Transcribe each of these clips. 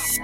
Hey,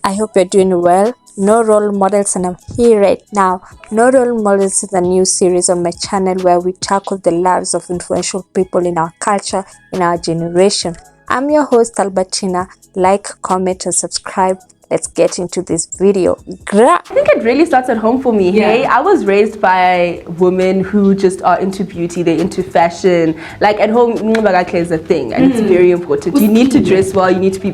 I hope you're doing well. No Role Models, and I'm here right now. No Role Models is a new series on my channel where we tackle the lives of influential people in our culture, in our generation. I'm your host, Albertina. Like, comment, and subscribe. Let's get into this video. I think it really starts at home for me. Hey, I was raised by women who just are into beauty, they're into fashion. Like at home, mbagakle is a thing, and it's very important. You need to dress well, you need to be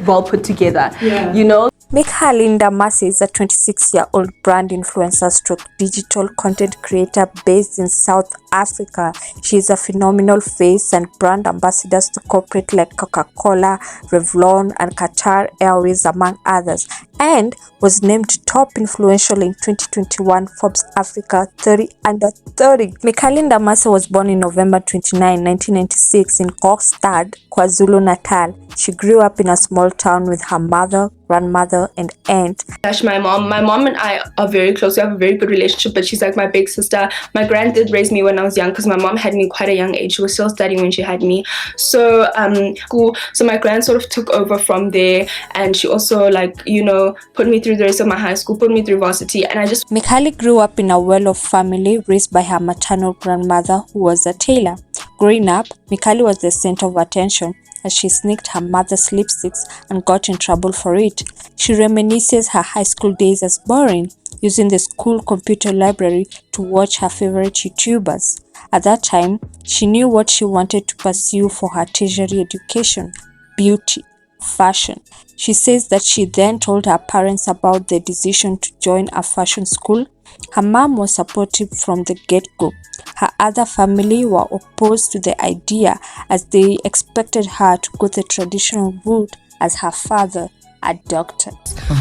well put together. You know? Mihlali Ndamase is a 26-year-old brand influencer stroke digital content creator based in South Africa. She is a phenomenal face and brand ambassador to corporate like Coca-Cola, Revlon, and Qatar Airways, among others, and was named top influential in 2021 Forbes Africa 30 Under 30. Mihlali Ndamase was born in November 29, 1996 in Kokstad, KwaZulu-Natal. She grew up in a small town with her mother, grandmother, and aunt. My mom and I are very close. We have a very good relationship, but she's like my big sister. My grand did raise me when I was young because my mom had me quite a young age. She was still studying when she had me. So so my grand sort of took over from there, and she also put me through the rest of my high school, put me through varsity, and Mihlali grew up in a well-off family raised by her maternal grandmother, who was a tailor. Growing up, Mihlali was the center of attention as she sneaked her mother's lipsticks and got in trouble for it. She reminisces her high school days as boring, using the school computer library to watch her favorite YouTubers. At that time, she knew what she wanted to pursue for her tertiary education: beauty, fashion. She says that she then told her parents about the decision to join a fashion school. Her mom was supportive from the get-go. Her other family were opposed to the idea as they expected her to go the traditional route as her father, a doctor.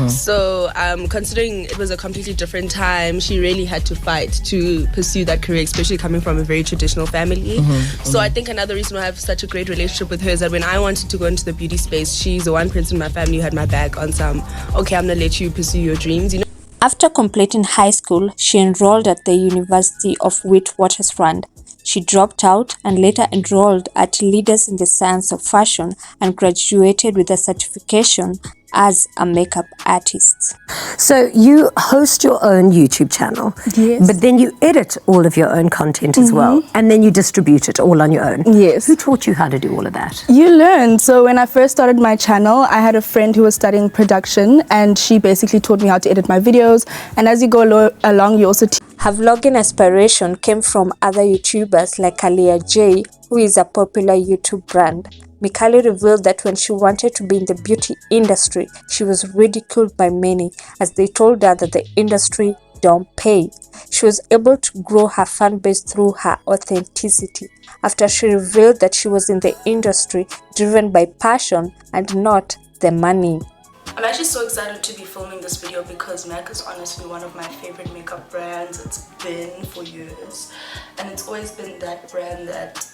So considering it was a completely different time, she really had to fight to pursue that career, especially coming from a very traditional family. So I think another reason why I have such a great relationship with her is that when I wanted to go into the beauty space, she's the one person in my family who had my back on some, okay, I'm gonna let you pursue your dreams, you know. After completing high school, she enrolled at the University of Witwatersrand. She dropped out and later enrolled at Leaders in the Science of Fashion and graduated with a certification as a makeup artist. So you host your own YouTube channel, Yes. but then you edit all of your own content as well, and then you distribute it all on your own. Yes. Who taught you how to do all of that? You learn. So when I first started my channel, I had a friend who was studying production, and she basically taught me how to edit my videos. And as you go along, you also Her vlogging aspiration came from other YouTubers like Alia J, who is a popular YouTube brand. Mihlali revealed that when she wanted to be in the beauty industry, she was ridiculed by many as they told her that the industry don't pay. She was able to grow her fan base through her authenticity after she revealed that she was in the industry driven by passion and not the money. I'm actually so excited to be filming this video because MAC is honestly one of my favorite makeup brands. It's been for years, and it's always been that brand that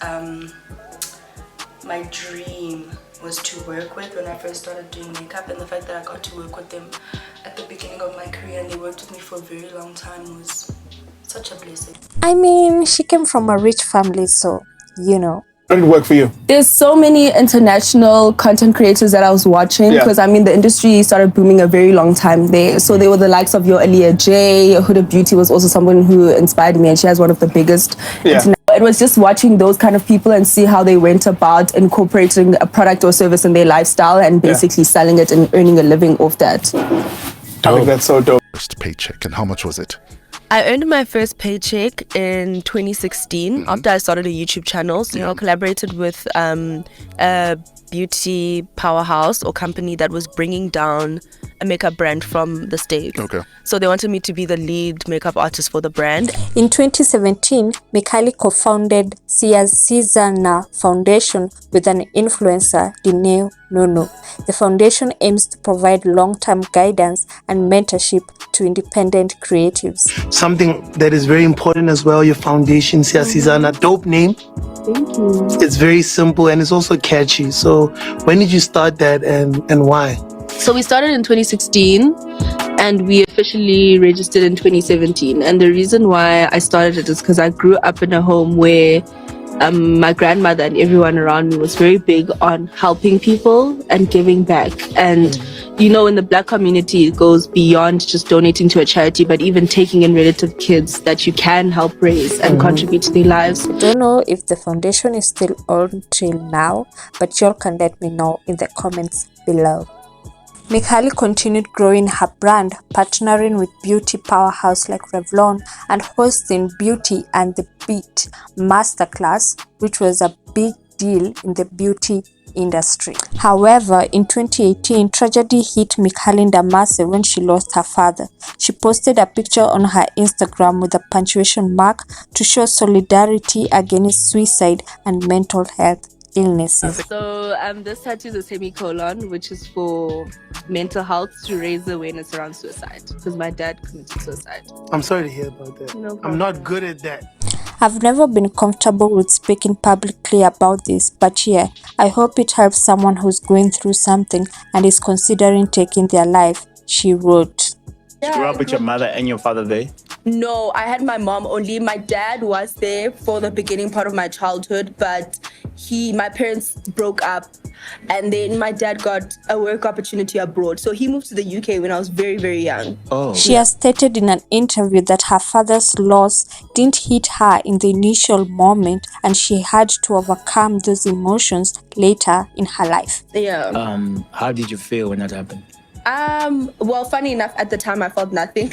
my dream was to work with when I first started doing makeup, and the fact that I got to work with them at the beginning of my career and they worked with me for a very long time was such a blessing. I mean, she came from a rich family, so, you know. How did it work for you? There's so many international content creators that I was watching because the industry started booming a very long time there. So they were the likes of your Alia J. Huda Beauty was also someone who inspired me, and she has one of the biggest. It was just watching those kind of people and see how they went about incorporating a product or service in their lifestyle and basically selling it and earning a living off that. I think that's so dope. First paycheck, and how much was it? I earned my first paycheck in 2016 after I started a YouTube channel. So I collaborated with a beauty powerhouse or company that was bringing down a makeup brand from the States. Okay. So they wanted me to be the lead makeup artist for the brand. In 2017, Mihlali co-founded Cesarna Foundation with an influencer, Dineo Nono. The foundation aims to provide long-term guidance and mentorship to independent creatives. Something that is very important as well, your foundation, Cesarna, dope name. Thank you. It's very simple and it's also catchy. So when did you start that and why? So we started in 2016 and we officially registered in 2017. And the reason why I started it is because I grew up in a home where my grandmother and everyone around me was very big on helping people and giving back. And you know, in the Black community, it goes beyond just donating to a charity, but even taking in relative kids that you can help raise and contribute to their lives. I don't know if the foundation is still on till now, but y'all can let me know in the comments below. Mihlali continued growing her brand, partnering with beauty powerhouse like Revlon and hosting Beauty and the Beat Masterclass, which was a big deal in the beauty industry. However, in 2018, tragedy hit Mihlali Ndamase when she lost her father. She posted a picture on her Instagram with a punctuation mark to show solidarity against suicide and mental health illnesses. So this tattoo is a semicolon, which is for mental health, to raise awareness around suicide, because my dad committed suicide. I'm sorry to hear about that. No I'm not good at that. I've never been comfortable with speaking publicly about this, but yeah, I hope it helps someone who's going through something and is considering taking their life, she wrote. You grew up with your mother and your father there? No, I had my mom only. My dad was there for the beginning part of my childhood, but my parents broke up, and then my dad got a work opportunity abroad. So he moved to the UK when I was very, very young. Oh. She has stated in an interview that her father's loss didn't hit her in the initial moment and she had to overcome those emotions later in her life. Yeah. How did you feel when that happened? Well, funny enough, at the time I felt nothing.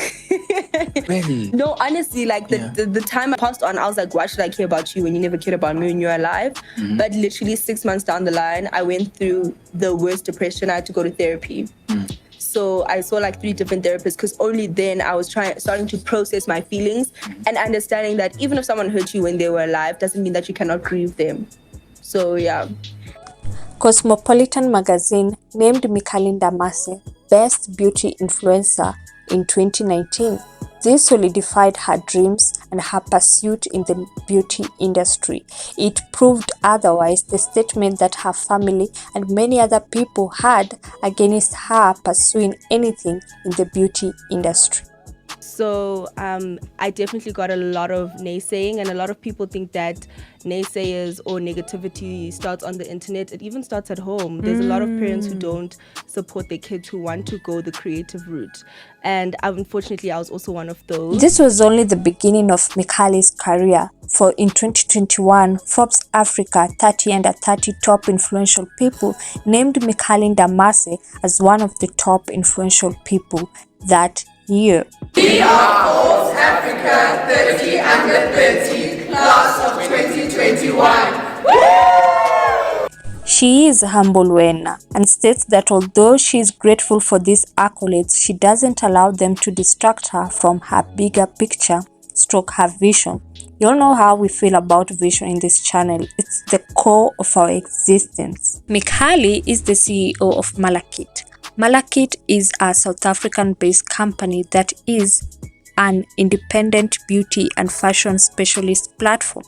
Really? No, honestly, like the time I passed on, I was like, why should I care about you when you never cared about me when you're alive? But literally 6 months down the line, I went through the worst depression. I had to go to therapy. So I saw like 3 different therapists, because only then I was starting to process my feelings and understanding that even if someone hurt you when they were alive, doesn't mean that you cannot grieve them. So yeah. Cosmopolitan magazine named Mihlali Ndamase Best Beauty Influencer in 2019. This solidified her dreams and her pursuit in the beauty industry. It proved otherwise the statement that her family and many other people had against her pursuing anything in the beauty industry. So I definitely got a lot of naysaying, and a lot of people think that naysayers or negativity starts on the internet. It even starts at home. There's a lot of parents who don't support their kids who want to go the creative route. And unfortunately, I was also one of those. This was only the beginning of Mihlali's career, for in 2021, Forbes Africa 30 Under 30 Top Influential People named Mihlali Ndamase as one of the top influential people that year. We are Forbes Africa 30 Under 30 Class of 2021. She is humble Wena and states that although she is grateful for these accolades, she doesn't allow them to distract her from her bigger picture / her vision. You all know how we feel about vision in this channel. It's the core of our existence. Mihlali is the CEO of Malakit. Malakit is a South African-based company that is an independent beauty and fashion specialist platform.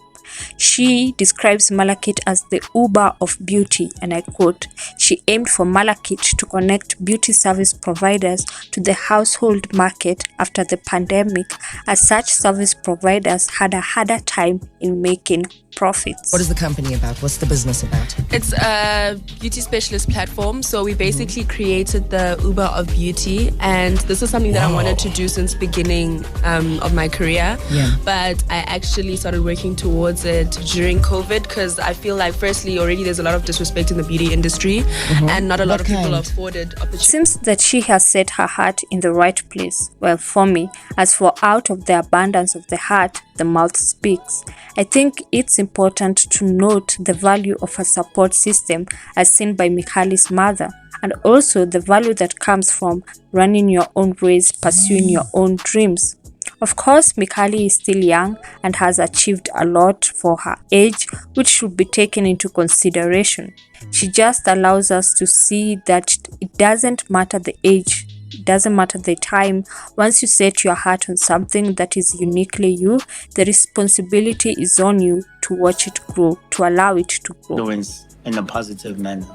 She describes Malakit as the Uber of beauty, and I quote, "She aimed for Malakit to connect beauty service providers to the household market after the pandemic, as such service providers had a harder time in making profits." What is the company about? What's the business about? It's a beauty specialist platform. So we basically created the Uber of beauty, and this is something that I wanted to do since beginning of my career. Yeah. But I actually started working towards it during COVID, because I feel like firstly already there's a lot of disrespect in the beauty industry, and not a lot of people are afforded opportunities. Seems that she has set her heart in the right place. Well, for me, as for out of the abundance of the heart, the mouth speaks. I think it's important to note the value of a support system as seen by Mihlali's mother, and also the value that comes from running your own race, pursuing your own dreams. Of course, Mihlali is still young and has achieved a lot for her age, which should be taken into consideration. She just allows us to see that it doesn't matter the age, it doesn't matter the time. Once you set your heart on something that is uniquely you, the responsibility is on you to watch it grow, to allow it to grow. Influence in a positive manner.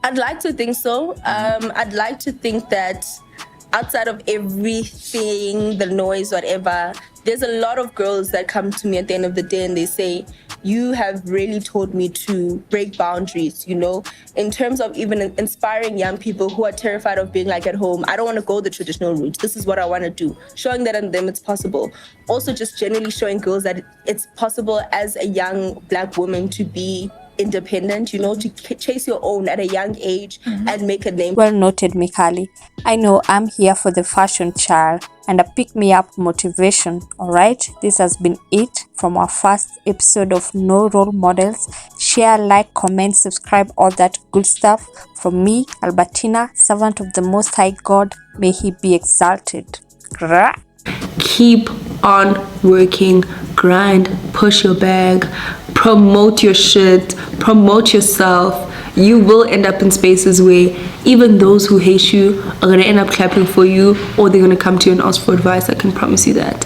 I'd like to think so. I'd like to think that outside of everything, the noise, whatever, there's a lot of girls that come to me at the end of the day and they say, you have really taught me to break boundaries, you know, in terms of even inspiring young people who are terrified of being like at home. I don't want to go the traditional route. This is what I want to do. Showing that on them it's possible. Also just generally showing girls that it's possible as a young Black woman to be independent, you know, to chase your own at a young age and make a name. Well noted, Mihlali. I know I'm here for the fashion child and a pick-me-up motivation, alright? This has been it from our first episode of No Role Models. Share, like, comment, subscribe, all that good stuff. From me, Albertina, servant of the Most High God, may He be exalted. Grah. Keep on working, grind, push your bag, promote your shit, promote yourself. You will end up in spaces where even those who hate you are going to end up clapping for you, or they're going to come to you and ask for advice. I can promise you that.